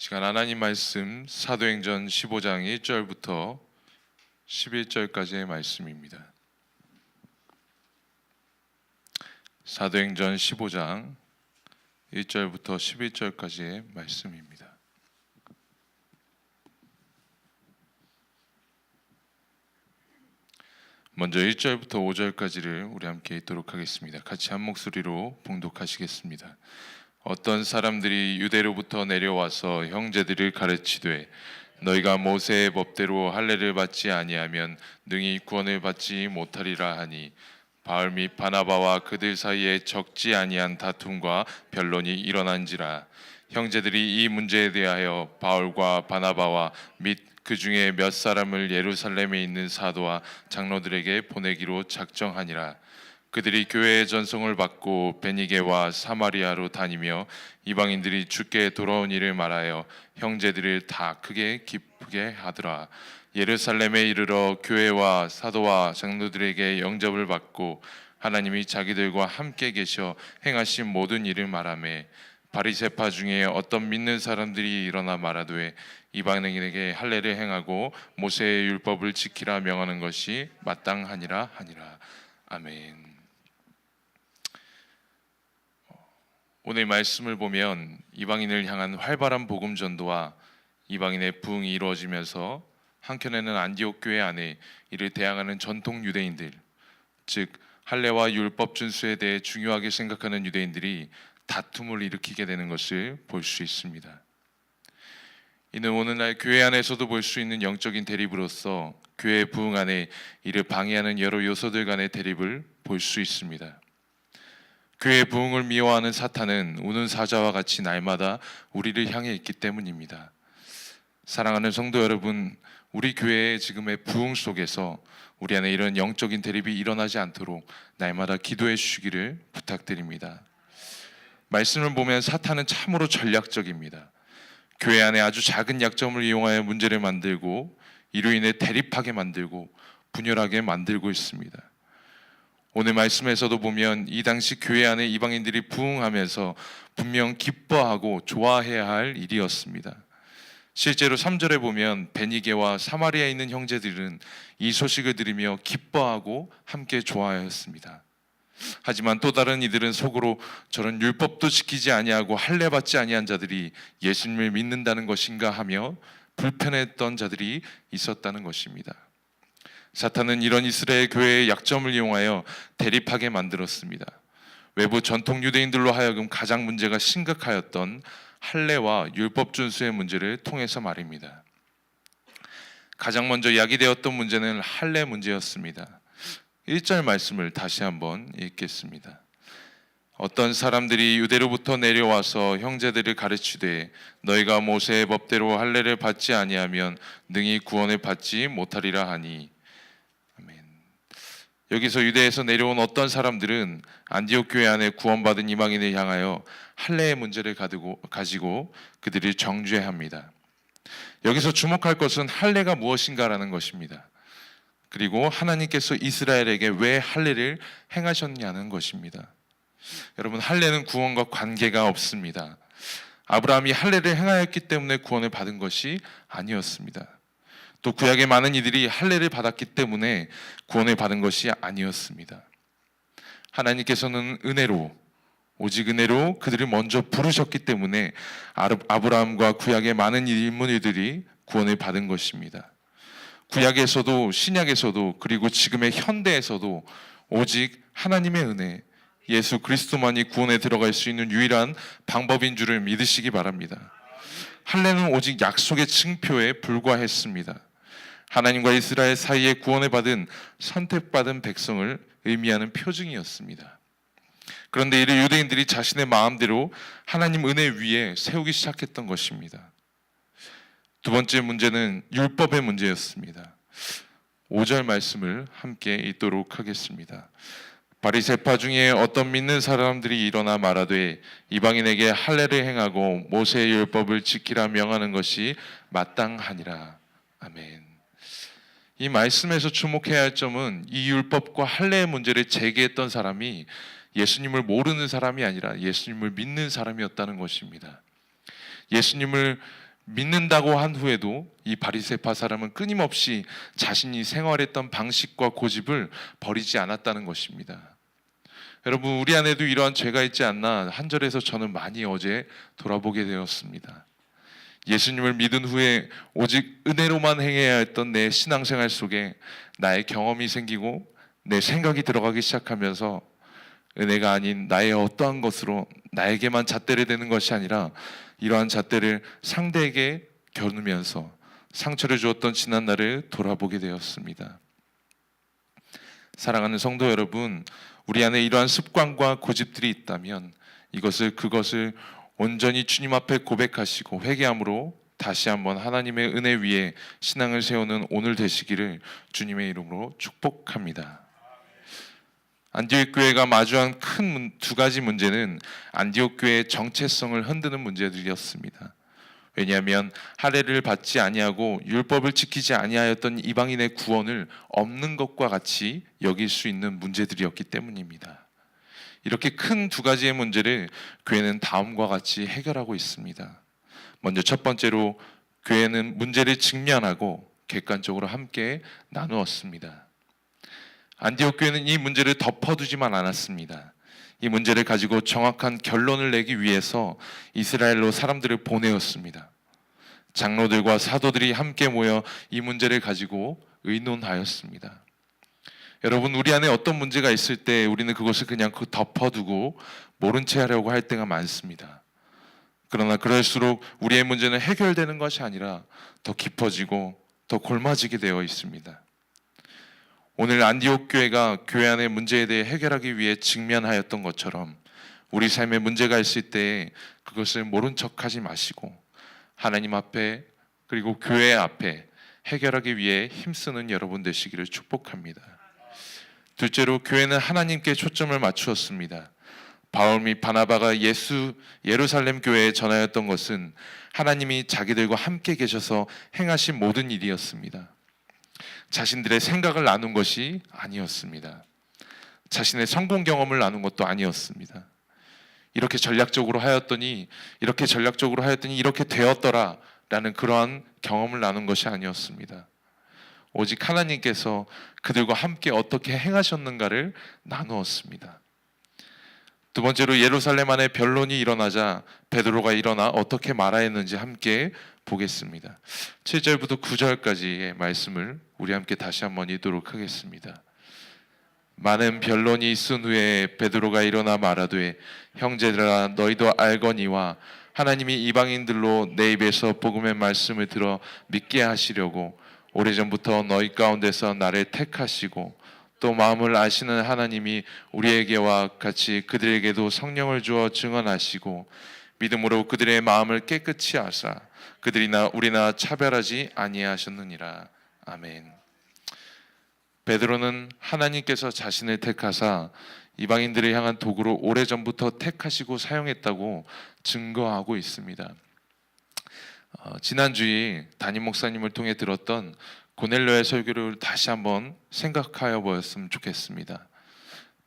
시간 하나님 말씀 사도행전 15장 1절부터 11절까지의 말씀입니다. 사도행전 15장 1절부터 11절까지의 말씀입니다. 먼저 1절부터 5절까지를 우리 함께 읽도록 하겠습니다. 같이 한 목소리로 봉독하시겠습니다. 어떤 사람들이 유대로부터 내려와서 형제들을 가르치되 너희가 모세의 법대로 할례를 받지 아니하면 능히 구원을 받지 못하리라 하니 바울 및 바나바와 그들 사이에 적지 아니한 다툼과 변론이 일어난지라. 형제들이 이 문제에 대하여 바울과 바나바와 및 그 중에 몇 사람을 예루살렘에 있는 사도와 장로들에게 보내기로 작정하니라. 그들이 교회의 전송을 받고 베니게와 사마리아로 다니며 이방인들이 주께 돌아온 일을 말하여 형제들을 다 크게 기쁘게 하더라. 예루살렘에 이르러 교회와 사도와 장로들에게 영접을 받고 하나님이 자기들과 함께 계셔 행하신 모든 일을 말하며 바리새파 중에 어떤 믿는 사람들이 일어나 말하되 이방인에게 할례를 행하고 모세의 율법을 지키라 명하는 것이 마땅하니라 하니라. 아멘. 오늘 말씀을 보면 이방인을 향한 활발한 복음 전도와 이방인의 부흥이 이루어지면서 한켠에는 안디옥 교회 안에 이를 대항하는 전통 유대인들, 즉 할례와 율법 준수에 대해 중요하게 생각하는 유대인들이 다툼을 일으키게 되는 것을 볼 수 있습니다. 이는 오늘날 교회 안에서도 볼 수 있는 영적인 대립으로서 교회의 부흥 안에 이를 방해하는 여러 요소들 간의 대립을 볼 수 있습니다. 교회의 부흥을 미워하는 사탄은 우는 사자와 같이 날마다 우리를 향해 있기 때문입니다. 사랑하는 성도 여러분, 우리 교회의 지금의 부흥 속에서 우리 안에 이런 영적인 대립이 일어나지 않도록 날마다 기도해 주시기를 부탁드립니다. 말씀을 보면 사탄은 참으로 전략적입니다. 교회 안에 아주 작은 약점을 이용하여 문제를 만들고 이로 인해 대립하게 만들고 분열하게 만들고 있습니다. 오늘 말씀에서도 보면 이 당시 교회 안에 이방인들이 부흥하면서 분명 기뻐하고 좋아해야 할 일이었습니다. 실제로 3절에 보면 베니게와 사마리아에 있는 형제들은 이 소식을 들으며 기뻐하고 함께 좋아하였습니다. 하지만 또 다른 이들은 속으로 저런 율법도 지키지 아니하고 할례 받지 아니한 자들이 예수님을 믿는다는 것인가 하며 불편했던 자들이 있었다는 것입니다. 사탄은 이런 이스라엘 교회의 약점을 이용하여 대립하게 만들었습니다. 외부 전통 유대인들로 하여금 가장 문제가 심각하였던 할례와 율법 준수의 문제를 통해서 말입니다. 가장 먼저 야기되었던 문제는 할례 문제였습니다. 1절 말씀을 다시 한번 읽겠습니다. 어떤 사람들이 유대로부터 내려와서 형제들을 가르치되 너희가 모세의 법대로 할례를 받지 아니하면 능히 구원을 받지 못하리라 하니. 아멘. 여기서 유대에서 내려온 어떤 사람들은 안디옥 교회 안에 구원받은 이방인을 향하여 할례의 문제를 가지고 그들을 정죄합니다. 여기서 주목할 것은 할례가 무엇인가라는 것입니다. 그리고 하나님께서 이스라엘에게 왜 할례를 행하셨냐는 것입니다. 여러분, 할례는 구원과 관계가 없습니다. 아브라함이 할례를 행하였기 때문에 구원을 받은 것이 아니었습니다. 또 구약의 많은 이들이 할례를 받았기 때문에 구원을 받은 것이 아니었습니다. 하나님께서는 오직 은혜로 그들을 먼저 부르셨기 때문에 아브라함과 구약의 많은 인물들이 구원을 받은 것입니다. 구약에서도 신약에서도 그리고 지금의 현대에서도 오직 하나님의 은혜, 예수 그리스도만이 구원에 들어갈 수 있는 유일한 방법인 줄을 믿으시기 바랍니다. 할례는 오직 약속의 층표에 불과했습니다. 하나님과 이스라엘 사이에 구원을 받은 선택받은 백성을 의미하는 표징이었습니다. 그런데 이를 유대인들이 자신의 마음대로 하나님 은혜 위에 세우기 시작했던 것입니다. 두 번째 문제는 율법의 문제였습니다. 5절 말씀을 함께 읽도록 하겠습니다. 바리새파 중에 어떤 믿는 사람들이 일어나 말하되 이방인에게 할례를 행하고 모세의 율법을 지키라 명하는 것이 마땅하니라. 아멘. 이 말씀에서 주목해야 할 점은 이 율법과 할례의 문제를 제기했던 사람이 예수님을 모르는 사람이 아니라 예수님을 믿는 사람이었다는 것입니다. 예수님을 믿는다고 한 후에도 이 바리새파 사람은 끊임없이 자신이 생활했던 방식과 고집을 버리지 않았다는 것입니다. 여러분, 우리 안에도 이러한 죄가 있지 않나 한 절에서 저는 많이 어제 돌아보게 되었습니다. 예수님을 믿은 후에 오직 은혜로만 행해야 했던 내 신앙생활 속에 나의 경험이 생기고 내 생각이 들어가기 시작하면서 은혜가 아닌 나의 어떠한 것으로 나에게만 잣대를 대는 것이 아니라 이러한 잣대를 상대에게 겨누면서 상처를 주었던 지난 날을 돌아보게 되었습니다. 사랑하는 성도 여러분, 우리 안에 이러한 습관과 고집들이 있다면 그것을 온전히 주님 앞에 고백하시고 회개함으로 다시 한번 하나님의 은혜 위에 신앙을 세우는 오늘 되시기를 주님의 이름으로 축복합니다. 안디옥 교회가 마주한 큰 두 가지 문제는 안디옥 교회의 정체성을 흔드는 문제들이었습니다. 왜냐하면 할례를 받지 아니하고 율법을 지키지 아니하였던 이방인의 구원을 없는 것과 같이 여길 수 있는 문제들이었기 때문입니다. 이렇게 큰 두 가지의 문제를 교회는 다음과 같이 해결하고 있습니다. 먼저 첫 번째로 교회는 문제를 직면하고 객관적으로 함께 나누었습니다. 안디옥 교회는 이 문제를 덮어두지만 않았습니다. 이 문제를 가지고 정확한 결론을 내기 위해서 이스라엘로 사람들을 보내었습니다. 장로들과 사도들이 함께 모여 이 문제를 가지고 의논하였습니다. 여러분, 우리 안에 어떤 문제가 있을 때 우리는 그것을 그냥 덮어두고 모른 채 하려고 할 때가 많습니다. 그러나 그럴수록 우리의 문제는 해결되는 것이 아니라 더 깊어지고 더 골마지게 되어 있습니다. 오늘 안디옥 교회가 교회 안의 문제에 대해 해결하기 위해 직면하였던 것처럼 우리 삶에 문제가 있을 때 그것을 모른 척하지 마시고 하나님 앞에 그리고 교회 앞에 해결하기 위해 힘쓰는 여러분 되시기를 축복합니다. 둘째로 교회는 하나님께 초점을 맞추었습니다. 바울 및 바나바가 예루살렘 교회에 전하였던 것은 하나님이 자기들과 함께 계셔서 행하신 모든 일이었습니다. 자신들의 생각을 나눈 것이 아니었습니다. 자신의 성공 경험을 나눈 것도 아니었습니다. 이렇게 전략적으로 하였더니 이렇게 되었더라 라는 그러한 경험을 나눈 것이 아니었습니다. 오직 하나님께서 그들과 함께 어떻게 행하셨는가를 나누었습니다. 두 번째로 예루살렘 안에 변론이 일어나자 베드로가 일어나 어떻게 말하였는지 함께 보겠습니다. 7절부터 9절까지의 말씀을 우리 함께 다시 한번 읽도록 하겠습니다. 많은 변론이 있은 후에 베드로가 일어나 말하되 형제들아 너희도 알거니와 하나님이 이방인들로 내 입에서 복음의 말씀을 들어 믿게 하시려고 오래전부터 너희 가운데서 나를 택하시고 또 마음을 아시는 하나님이 우리에게와 같이 그들에게도 성령을 주어 증언하시고 믿음으로 그들의 마음을 깨끗이 하사 그들이나 우리나 차별하지 아니하셨느니라. 아멘. 베드로는 하나님께서 자신을 택하사 이방인들을 향한 도구로 오래전부터 택하시고 사용했다고 증거하고 있습니다. 지난주에 담임 목사님을 통해 들었던 고넬료의 설교를 다시 한번 생각하여 보았으면 좋겠습니다.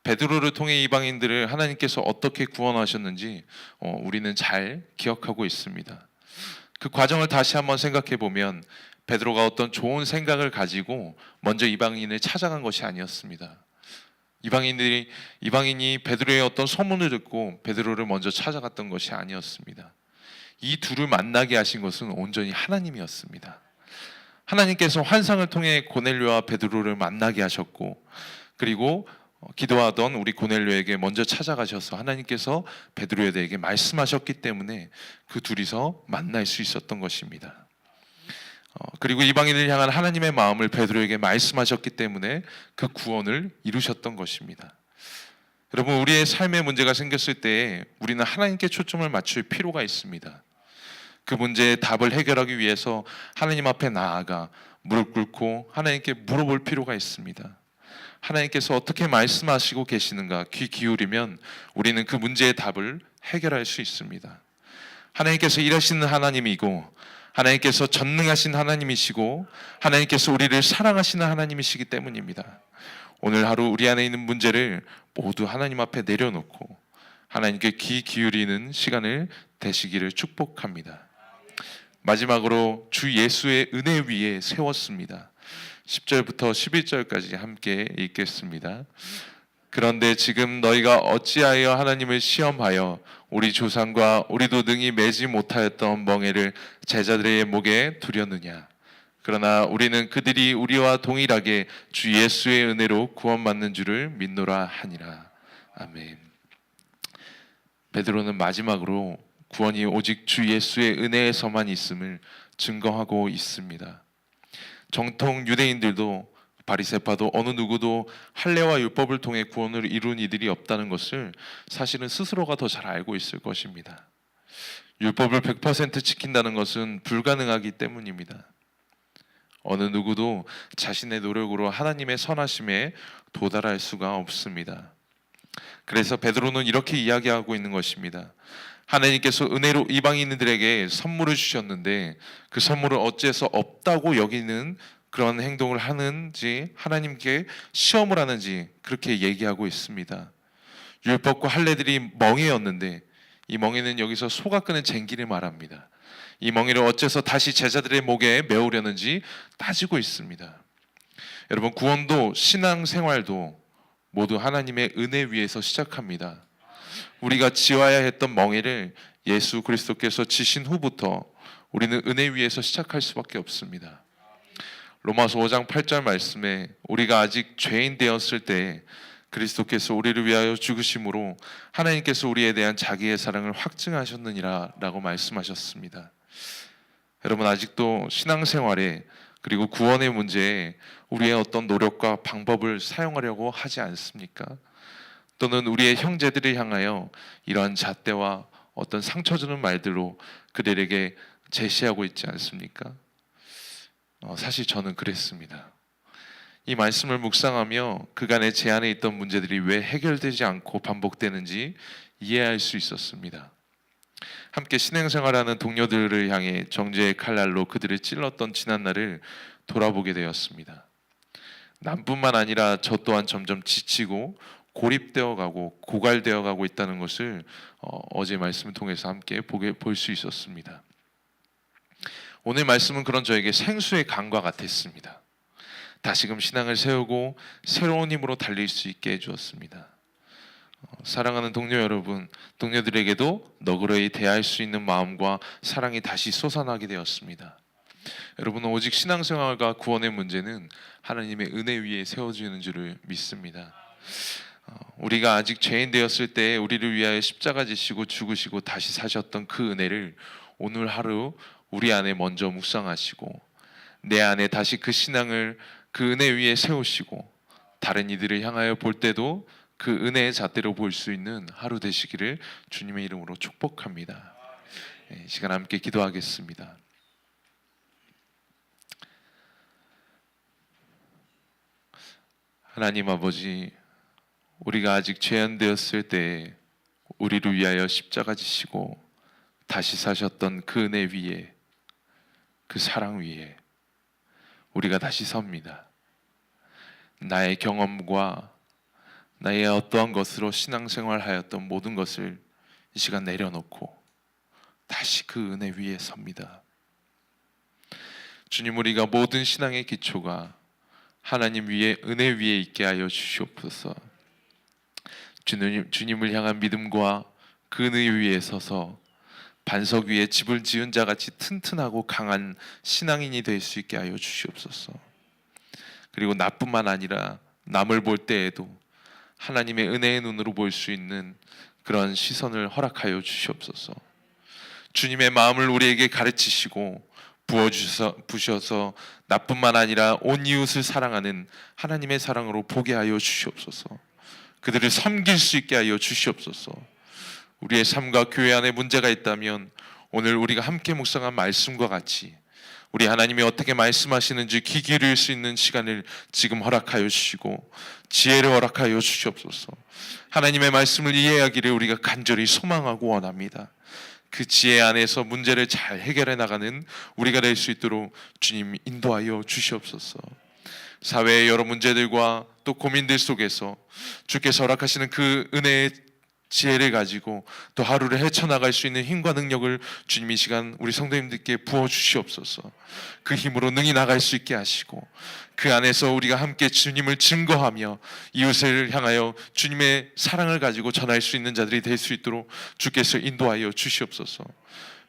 베드로를 통해 이방인들을 하나님께서 어떻게 구원하셨는지 우리는 잘 기억하고 있습니다. 그 과정을 다시 한번 생각해 보면 베드로가 어떤 좋은 생각을 가지고 먼저 이방인을 찾아간 것이 아니었습니다. 이방인이 베드로의 어떤 소문을 듣고 베드로를 먼저 찾아갔던 것이 아니었습니다. 이 둘을 만나게 하신 것은 온전히 하나님이었습니다. 하나님께서 환상을 통해 고넬료와 베드로를 만나게 하셨고 그리고 기도하던 우리 고넬료에게 먼저 찾아가셔서 하나님께서 베드로에 대해 말씀하셨기 때문에 그 둘이서 만날 수 있었던 것입니다. 그리고 이방인을 향한 하나님의 마음을 베드로에게 말씀하셨기 때문에 그 구원을 이루셨던 것입니다. 여러분, 우리의 삶에 문제가 생겼을 때 우리는 하나님께 초점을 맞출 필요가 있습니다. 그 문제의 답을 해결하기 위해서 하나님 앞에 나아가 무릎 꿇고 하나님께 물어볼 필요가 있습니다. 하나님께서 어떻게 말씀하시고 계시는가 귀 기울이면 우리는 그 문제의 답을 해결할 수 있습니다. 하나님께서 일하시는 하나님이고 하나님께서 전능하신 하나님이시고 하나님께서 우리를 사랑하시는 하나님이시기 때문입니다. 오늘 하루 우리 안에 있는 문제를 모두 하나님 앞에 내려놓고 하나님께 귀 기울이는 시간을 되시기를 축복합니다. 마지막으로 주 예수의 은혜 위에 세웠습니다. 10절부터 11절까지 함께 읽겠습니다. 그런데 지금 너희가 어찌하여 하나님을 시험하여 우리 조상과 우리도 능히 매지 못하였던 멍에를 제자들의 목에 두렸느냐. 그러나 우리는 그들이 우리와 동일하게 주 예수의 은혜로 구원받는 줄을 믿노라 하니라. 아멘. 베드로는 마지막으로 구원이 오직 주 예수의 은혜에서만 있음을 증거하고 있습니다. 정통 유대인들도 바리새파도 어느 누구도 할례와 율법을 통해 구원을 이룬 이들이 없다는 것을 사실은 스스로가 더 잘 알고 있을 것입니다. 율법을 100% 지킨다는 것은 불가능하기 때문입니다. 어느 누구도 자신의 노력으로 하나님의 선하심에 도달할 수가 없습니다. 그래서 베드로는 이렇게 이야기하고 있는 것입니다. 하나님께서 은혜로 이방인들에게 선물을 주셨는데 그 선물을 어째서 없다고 여기는 그런 행동을 하는지, 하나님께 시험을 하는지 그렇게 얘기하고 있습니다. 율법과 할례들이 멍에였는데 이 멍에는 여기서 소가 끄는 쟁기를 말합니다. 이 멍에를 어째서 다시 제자들의 목에 메우려는지 따지고 있습니다. 여러분, 구원도 신앙생활도 모두 하나님의 은혜 위에서 시작합니다. 우리가 지어야 했던 멍에를 예수 그리스도께서 지신 후부터 우리는 은혜 위에서 시작할 수밖에 없습니다. 로마서 5장 8절 말씀에 우리가 아직 죄인 되었을 때 그리스도께서 우리를 위하여 죽으심으로 하나님께서 우리에 대한 자기의 사랑을 확증하셨느니라 라고 말씀하셨습니다. 여러분, 아직도 신앙생활에 그리고 구원의 문제에 우리의 어떤 노력과 방법을 사용하려고 하지 않습니까? 또는 우리의 형제들을 향하여 이러한 잣대와 어떤 상처 주는 말들로 그들에게 제시하고 있지 않습니까? 사실 저는 그랬습니다. 이 말씀을 묵상하며 그간의 제 안에 있던 문제들이 왜 해결되지 않고 반복되는지 이해할 수 있었습니다. 함께 신앙생활하는 동료들을 향해 정죄의 칼날로 그들을 찔렀던 지난날을 돌아보게 되었습니다. 남뿐만 아니라 저 또한 점점 지치고 고립되어 가고 고갈되어 가고 있다는 것을 어제 말씀을 통해서 함께 볼 수 있었습니다. 오늘 말씀은 그런 저에게 생수의 강과 같았습니다. 다시금 신앙을 세우고 새로운 힘으로 달릴 수 있게 해주었습니다. 사랑하는 동료 여러분, 동료들에게도 너그러이 대할 수 있는 마음과 사랑이 다시 솟아나게 되었습니다. 여러분은 오직 신앙생활과 구원의 문제는 하나님의 은혜 위에 세워지는 줄을 믿습니다. 우리가 아직 죄인 되었을 때 우리를 위하여 십자가 지시고 죽으시고 다시 사셨던 그 은혜를 오늘 하루 우리 안에 먼저 묵상하시고 내 안에 다시 그 신앙을 그 은혜 위에 세우시고 다른 이들을 향하여 볼 때도 그 은혜의 잣대로 볼 수 있는 하루 되시기를 주님의 이름으로 축복합니다. 이 시간 함께 기도하겠습니다. 하나님 아버지, 우리가 아직 죄인 되었을 때 우리를 위하여 십자가 지시고 다시 사셨던 그 은혜 위에, 그 사랑 위에 우리가 다시 섭니다. 나의 경험과 나의 어떠한 것으로 신앙생활하였던 모든 것을 이 시간 내려놓고 다시 그 은혜 위에 섭니다. 주님, 우리가 모든 신앙의 기초가 하나님 위에 은혜 위에 있게 하여 주시옵소서. 주님을 향한 믿음과 그 은혜 위에 서서 반석 위에 집을 지은 자같이 튼튼하고 강한 신앙인이 될 수 있게 하여 주시옵소서. 그리고 나뿐만 아니라 남을 볼 때에도 하나님의 은혜의 눈으로 볼 수 있는 그런 시선을 허락하여 주시옵소서. 주님의 마음을 우리에게 가르치시고 부셔서 나뿐만 아니라 온 이웃을 사랑하는 하나님의 사랑으로 보게 하여 주시옵소서. 그들을 섬길 수 있게 하여 주시옵소서. 우리의 삶과 교회 안에 문제가 있다면 오늘 우리가 함께 묵상한 말씀과 같이 우리 하나님이 어떻게 말씀하시는지 귀 기울일 수 있는 시간을 지금 허락하여 주시고 지혜를 허락하여 주시옵소서. 하나님의 말씀을 이해하기를 우리가 간절히 소망하고 원합니다. 그 지혜 안에서 문제를 잘 해결해 나가는 우리가 될 수 있도록 주님 인도하여 주시옵소서. 사회의 여러 문제들과 또 고민들 속에서 주께서 허락하시는 그 은혜의 지혜를 가지고 또 하루를 헤쳐나갈 수 있는 힘과 능력을 주님 이 시간 우리 성도님들께 부어주시옵소서. 그 힘으로 능히 나갈 수 있게 하시고 그 안에서 우리가 함께 주님을 증거하며 이웃을 향하여 주님의 사랑을 가지고 전할 수 있는 자들이 될 수 있도록 주께서 인도하여 주시옵소서.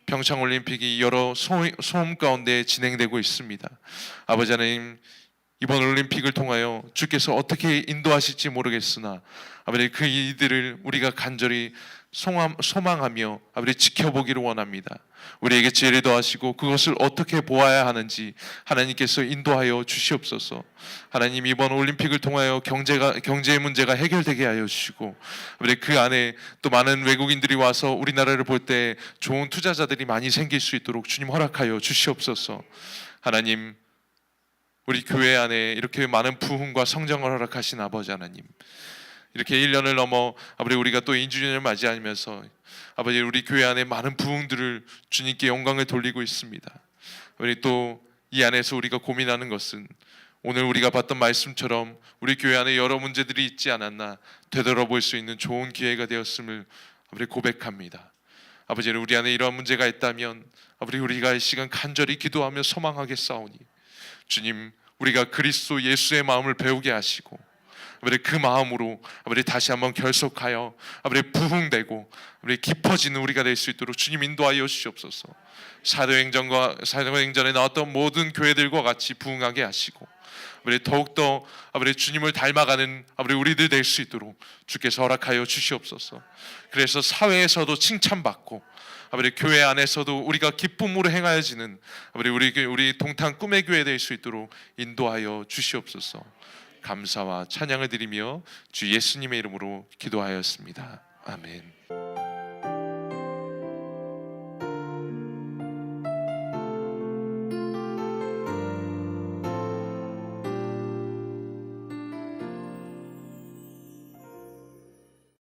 평창올림픽이 여러 소음 가운데 진행되고 있습니다. 아버지 하나님, 이번 올림픽을 통하여 주께서 어떻게 인도하실지 모르겠으나 아버지 그 이들을 우리가 간절히 소망하며 아버지 지켜보기를 원합니다. 우리에게 지혜를 더하시고 그것을 어떻게 보아야 하는지 하나님께서 인도하여 주시옵소서. 하나님, 이번 올림픽을 통하여 경제의 문제가 해결되게 하여 주시고 아버지 그 안에 또 많은 외국인들이 와서 우리나라를 볼 때 좋은 투자자들이 많이 생길 수 있도록 주님 허락하여 주시옵소서. 하나님, 우리 교회 안에 이렇게 많은 부흥과 성장을 허락하신 아버지 하나님, 이렇게 1년을 넘어 아버지 우리가 또 2주년을 맞이하면서 아버지 우리 교회 안에 많은 부흥들을 주님께 영광을 돌리고 있습니다. 우리 또 이 안에서 우리가 고민하는 것은 오늘 우리가 봤던 말씀처럼 우리 교회 안에 여러 문제들이 있지 않았나 되돌아볼 수 있는 좋은 기회가 되었음을 아버지 고백합니다. 아버지, 우리 안에 이러한 문제가 있다면 아버지 우리가 이 시간 간절히 기도하며 소망하게 싸우니 주님, 우리가 그리스도 예수의 마음을 배우게 하시고 아버지 그 마음으로 아버지 다시 한번 결속하여 아버지 부흥되고 아버지 깊어지는 우리가 될 수 있도록 주님 인도하여 주시옵소서. 사도행전에 나왔던 모든 교회들과 같이 부흥하게 하시고 아버지 더욱더 아버지 주님을 닮아가는 아버지 우리들 될 수 있도록 주께서 허락하여 주시옵소서. 그래서 사회에서도 칭찬받고 아버지 교회 안에서도 우리가 기쁨으로 행하여지는 아버지 우리 동탄 꿈의 교회 될 수 있도록 인도하여 주시옵소서. 감사와 찬양을 드리며 주 예수님의 이름으로 기도하였습니다. 아멘.